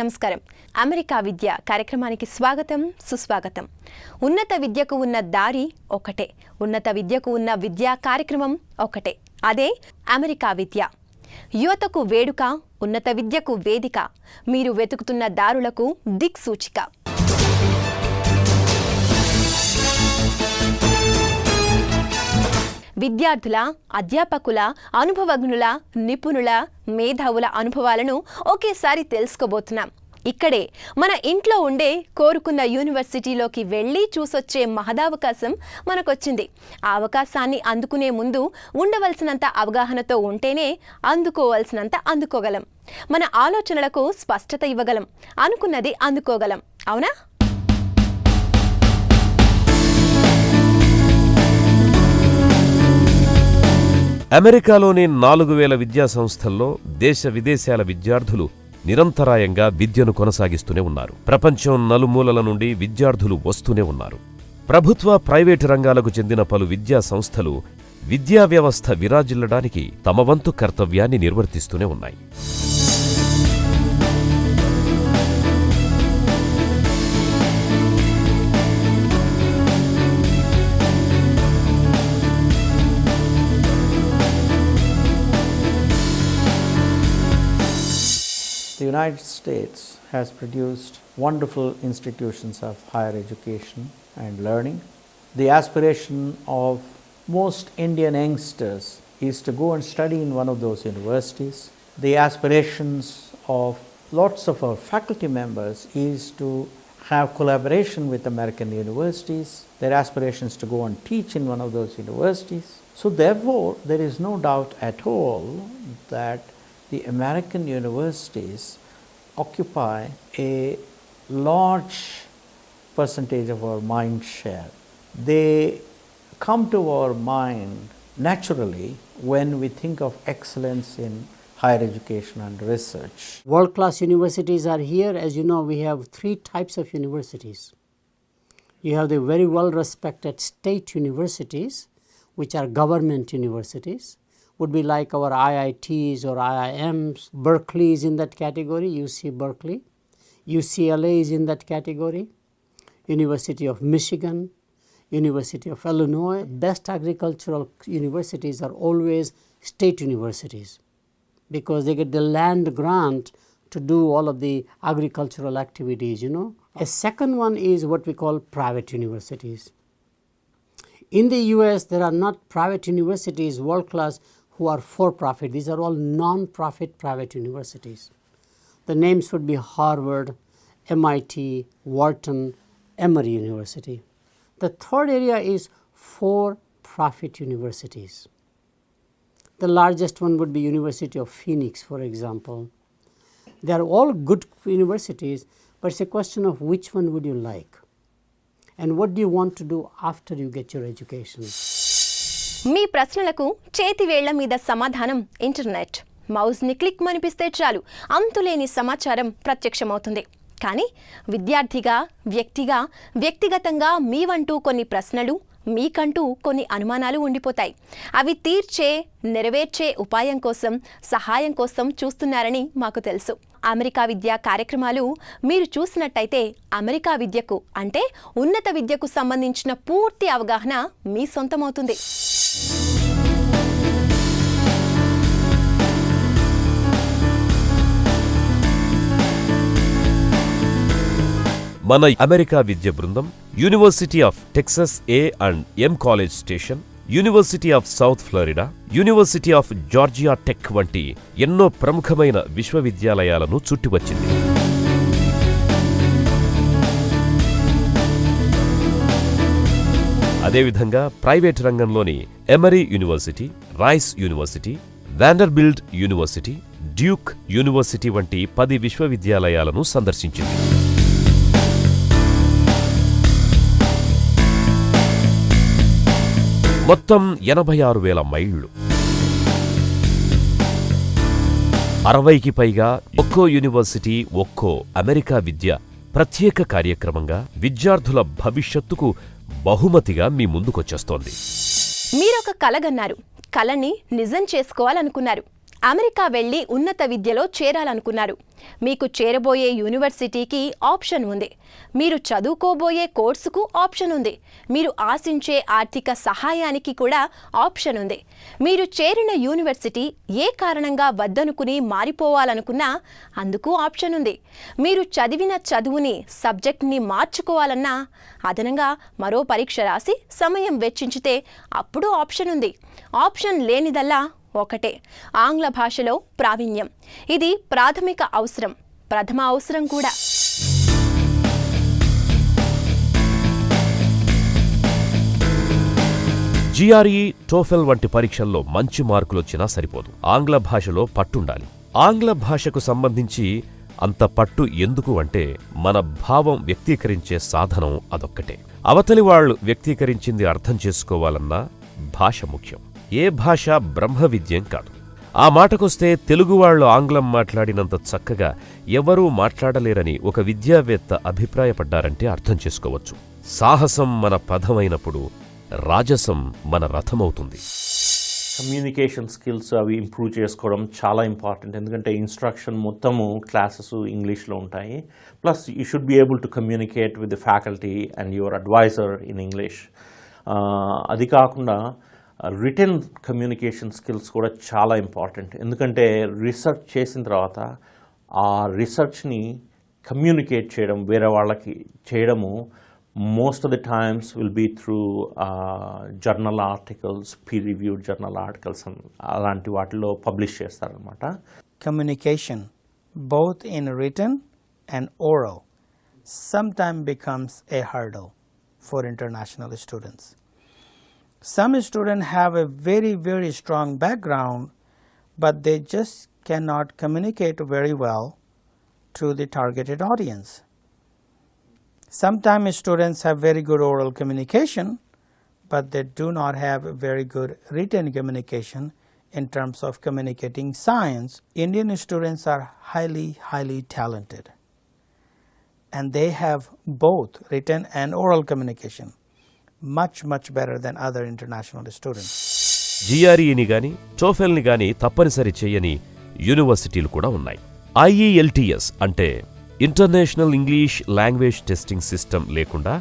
నమస్కారం. అమెరికా విద్య కార్యక్రమానికి స్వాగతం, సుస్వాగతం. ఉన్నత విద్యకు ఉన్న దారి ఒకటే, ఉన్నత విద్యకు ఉన్న విద్యా కార్యక్రమం ఒకటే, అదే అమెరికా విద్య. యువతకు వేడుక, ఉన్నత విద్యకు వేదిక, మీరు వెతుకుతున్న దారులకు దిక్సూచిక. విద్యార్థుల, అధ్యాపకుల, అనుభవజ్ఞుల, నిపుణుల, మేధావుల అనుభవాలను ఒకేసారి తెలుసుకోబోతున్నాం. ఇక్కడే మన ఇంట్లో ఉండే కోరుకున్న యూనివర్సిటీలోకి వెళ్ళి చూసొచ్చే మహదావకాశం మనకొచ్చింది. ఆ అవకాశాన్ని అందుకునే ముందు ఉండవలసినంత అవగాహనతో ఉంటేనే అందుకోవాల్సినంత అందుకోగలం. మన ఆలోచనలకు స్పష్టత ఇవ్వగలం, అనుకున్నది అందుకోగలం. అవునా? అమెరికాలోని 4000 విద్యా సంస్థల్లో దేశ విదేశాల విద్యార్థులు నిరంతరాయంగా విద్యను కొనసాగిస్తూనే ఉన్నారు. ప్రపంచం నలుమూలల నుండి విద్యార్థులు వస్తూనే ఉన్నారు. ప్రభుత్వ, ప్రైవేటు రంగాలకు చెందిన పలు విద్యా సంస్థలు విద్యా వ్యవస్థ విరాజిల్లడానికి తమ వంతు కర్తవ్యాన్ని నిర్వర్తిస్తూనే ఉన్నాయి. The United States has produced wonderful institutions of higher education and learning. The aspiration of most Indian youngsters is to go and study in one of those universities. The aspirations of lots of our faculty members is to have collaboration with American universities. Their aspirations to go and teach in one of those universities. So therefore, there is no doubt at all that the American universities occupy a large percentage of our mind share. They come to our mind naturally when we think of excellence in higher education and research. World-class universities are here. As you know, we have 3 types of universities. You have the very well-respected state universities, which are government universities. Would be like our IITs or IIMs. Berkeley is in that category, UC Berkeley. UCLA is in that category. University of Michigan, University of Illinois. Best agricultural universities are always state universities because they get the land grant to do all of the agricultural activities, you know. A second one is what we call private universities. In the US, there are not private universities, world class, who are for-profit. These are all non-profit private universities. The names would be Harvard, MIT, Wharton, Emory University. The third area is for-profit universities. The largest one would be University of Phoenix, for example. They are all good universities, but it's a question of which one would you like and what do you want to do after you get your education. మీ ప్రశ్నలకు చేతివేళ్ల మీద సమాధానం internet. మౌస్ని click మనిపిస్తే చాలు అంతులేని సమాచారం ప్రత్యక్షమవుతుంది. కానీ విద్యార్థిగా, వ్యక్తిగతంగా మీవంటూ కొన్ని ప్రశ్నలు, మీకంటూ కొన్ని అనుమానాలు ఉండిపోతాయి. అవి తీర్చే, నెరవేర్చే ఉపాయం కోసం, సహాయం కోసం చూస్తున్నారని మాకు తెలుసు. అమెరికా విద్యా కార్యక్రమాలు మీరు చూసినట్టయితే అమెరికా విద్యకు అంటే ఉన్నత విద్యకు సంబంధించిన పూర్తి అవగాహన మీ సొంతమవుతుంది. మన అమెరికా విద్య బృందం university of Texas A and M college station, university of south Florida, university of Georgia tech వంటి ఎన్నో ప్రముఖమైన విశ్వవిద్యాలయాలను చుట్టివచ్చింది. అదేవిధంగా ప్రైవేట్ రంగంలోని Emory university, rice university, Vanderbilt university, Duke university వంటి 10 విశ్వవిద్యాలయాలను సందర్శించింది. మొత్తం 86,000 మైళ్ళు. 60కి పైగా ఒక్కో యూనివర్సిటీ, ఒక్కో అమెరికా విద్య ప్రత్యేక కార్యక్రమంగా విద్యార్థుల భవిష్యత్తుకు బహుమతిగా మీ ముందుకొచ్చేస్తోంది. మీరొక కలగన్నారు, కలని నిజం చేసుకోవాలనుకున్నారు. అమెరికా వెళ్లి ఉన్నత విద్యలో చేరాలనుకున్నారు. మీకు చేరబోయే యూనివర్సిటీకి ఆప్షన్ ఉంది. మీరు చదువుకోబోయే కోర్సుకు ఆప్షన్ ఉంది. మీరు ఆశించే ఆర్థిక సహాయానికి కూడా ఆప్షన్ ఉంది. మీరు చేరిన యూనివర్సిటీ ఏ కారణంగా వద్దనుకుని మారిపోవాలనుకున్నా అందుకు ఆప్షన్ ఉంది. మీరు చదివిన చదువుని సబ్జెక్ట్ని మార్చుకోవాలన్నా అదనంగా మరో పరీక్ష రాసి సమయం వెచ్చించితే అప్పుడు ఆప్షన్ ఉంది. ఆప్షన్ లేనిదల్లా ఒకటే, ఆంగ్ల భాషలో ప్రావీణ్యం. ఇది ప్రాథమిక అవసరం, ప్రథమ అవసరం కూడా. జిఆర్ఈ, టోఫెల్ వంటి పరీక్షల్లో మంచి మార్కులొచ్చినా సరిపోదు. ఆంగ్ల భాషలో పట్టుండాలి. ఆంగ్ల భాషకు సంబంధించి అంత పట్టు ఎందుకు అంటే మన భావం వ్యక్తీకరించే సాధనం అదొక్కటే. అవతలి వాళ్ళు వ్యక్తీకరించింది అర్థం చేసుకోవాలన్నా భాష ముఖ్యం. ఏ భాష బ్రహ్మ విద్యం కాదు. ఆ మాటకొస్తే తెలుగువాళ్లు ఆంగ్లం మాట్లాడినంత చక్కగా ఎవరూ మాట్లాడలేరని ఒక విద్యావేత్త అభిప్రాయపడ్డారంటే అర్థం చేసుకోవచ్చు. సాహసం మన పదమైనప్పుడు రాజసం మన రథమవుతుంది. కమ్యూనికేషన్ స్కిల్స్ అవి ఇంప్రూవ్ చేసుకోవడం చాలా ఇంపార్టెంట్. ఎందుకంటే ఇన్స్ట్రక్షన్ మొత్తము క్లాసెస్ ఇంగ్లీష్లో ఉంటాయి. Plus you should be able to communicate with the faculty and your advisor in English. అది కాకుండా రిటన్ కమ్యూనికేషన్ స్కిల్స్ కూడా చాలా ఇంపార్టెంట్. ఎందుకంటే రీసెర్చ్ చేసిన తర్వాత ఆ రీసెర్చ్ని కమ్యూనికేట్ చేయడం, వేరే వాళ్ళకి చేయడము most of the times will be through journal articles, peer reviewed journal articles and అలాంటి వాటిలో పబ్లిష్ చేస్తారనమాట. Communication both in written and oral sometimes becomes a hurdle for international students. Some students have a very strong background, but they just cannot communicate very well to the targeted audience. Sometimes students have very good oral communication, but they do not have very good written communication in terms of communicating science. Indian students are highly talented, and they have both written and oral communication much better than other international students. జిఆర్ఈని గాని టోఫెల్ని గాని తప్పనిసరి చేయని యూనివర్సిటీలు కూడా ఉన్నాయి. IELTS అంటే international English language testing system లేకుండా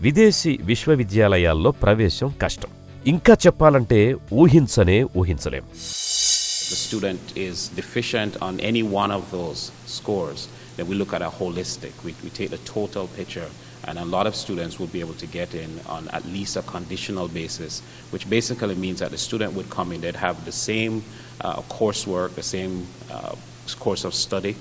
విదేశీ విశ్వవిద్యాలయాల్లో ప్రవేశం కష్టం. ఇంకా చెప్పాలంటే ఊహించలేం. The student is deficient on any one of those scores, then we look at a holistic. We take the total picture, and a lot of students will be able to get in on at least a conditional basis, which basically means that the student would come in, they'd have the same coursework, the same course of study,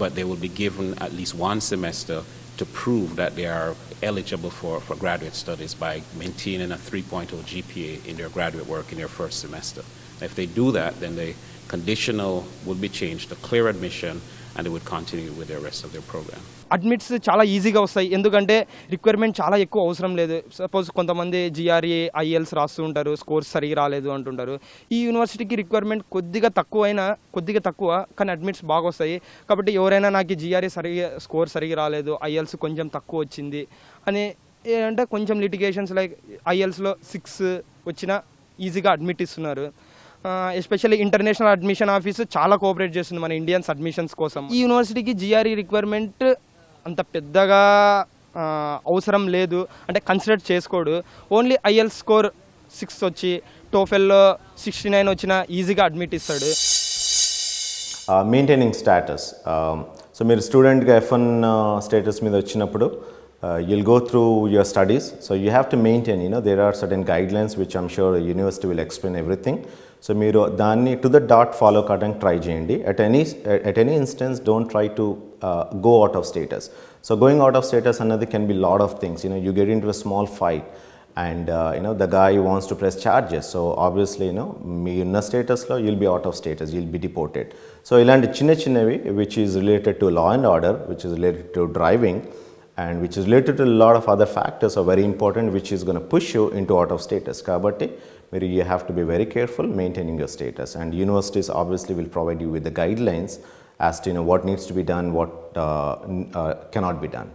but they will be given at least one semester to prove that they are eligible for graduate studies by maintaining a 3.0 GPA in their graduate work in their first semester. If they do that, then the conditional would be changed to clear admission, and they would continue with the rest of their program. Admits చాలా ఈజీగా వస్తాయి, ఎందుకంటే requirement చాలా ఎక్కువ అవసరం లేదు. Suppose కొంతమంది GRA IELTS రాస్తూ ఉంటారు, స్కోర్స్ సరిగా రాలేదు అంటుంటారు. ఈ యూనివర్సిటీకి రిక్వైర్మెంట్ కొద్దిగా తక్కువ కానీ అడ్మిట్స్ బాగా వస్తాయి. కాబట్టి ఎవరైనా నాకు జిఆర్ఏ స్కోర్ సరిగా రాలేదు, ఐఎల్స్ కొంచెం తక్కువ వచ్చింది అని అంటే కొంచెం లిటిగేషన్స్ లైక్ ఐఎల్స్లో 6 వచ్చినా ఈజీగా అడ్మిట్ ఇస్తున్నారు. ఎస్పెషల్లీ ఇంటర్నేషనల్ అడ్మిషన్ ఆఫీసు చాలా కోఆపరేట్ చేస్తుంది మన ఇండియన్స్ అడ్మిషన్స్ కోసం. ఈ యూనివర్సిటీకి జిఆర్ఈ రిక్వైర్మెంట్ అంత పెద్దగా అవసరం లేదు, అంటే కన్సిడర్ చేసుకోడు. ఓన్లీ ఐఎల్ స్కోర్ 6 వచ్చి టోఫెల్లో 69 వచ్చినా ఈజీగా అడ్మిట్ ఇస్తాడు. మెయింటైనింగ్ స్టేటస్, సో మీరు స్టూడెంట్గా F1 స్టేటస్ మీద వచ్చినప్పుడు you'll go through your studies, so you have to maintain, there are certain guidelines which I'm sure the university will explain everything. So మీరు దాన్ని టు ద డాట్ ఫాలో కావడానికి try చేయండి. at any instance don't try to go out of status. So going out of status అన్నది can be lot of things. You get into a small fight and the guy wants to press charges, so obviously మీ ఉన్న స్టేటస్లో you'll be out of status, you'll be deported. So ఇలాంటి చిన్నవి which is related to law and order, which is related to driving, and which is related to a lot of other factors are very important, which is going to push you into out of status. Kabatti you have to be very careful maintaining your status, and universities obviously will provide you with the guidelines as to what needs to be done, what cannot be done.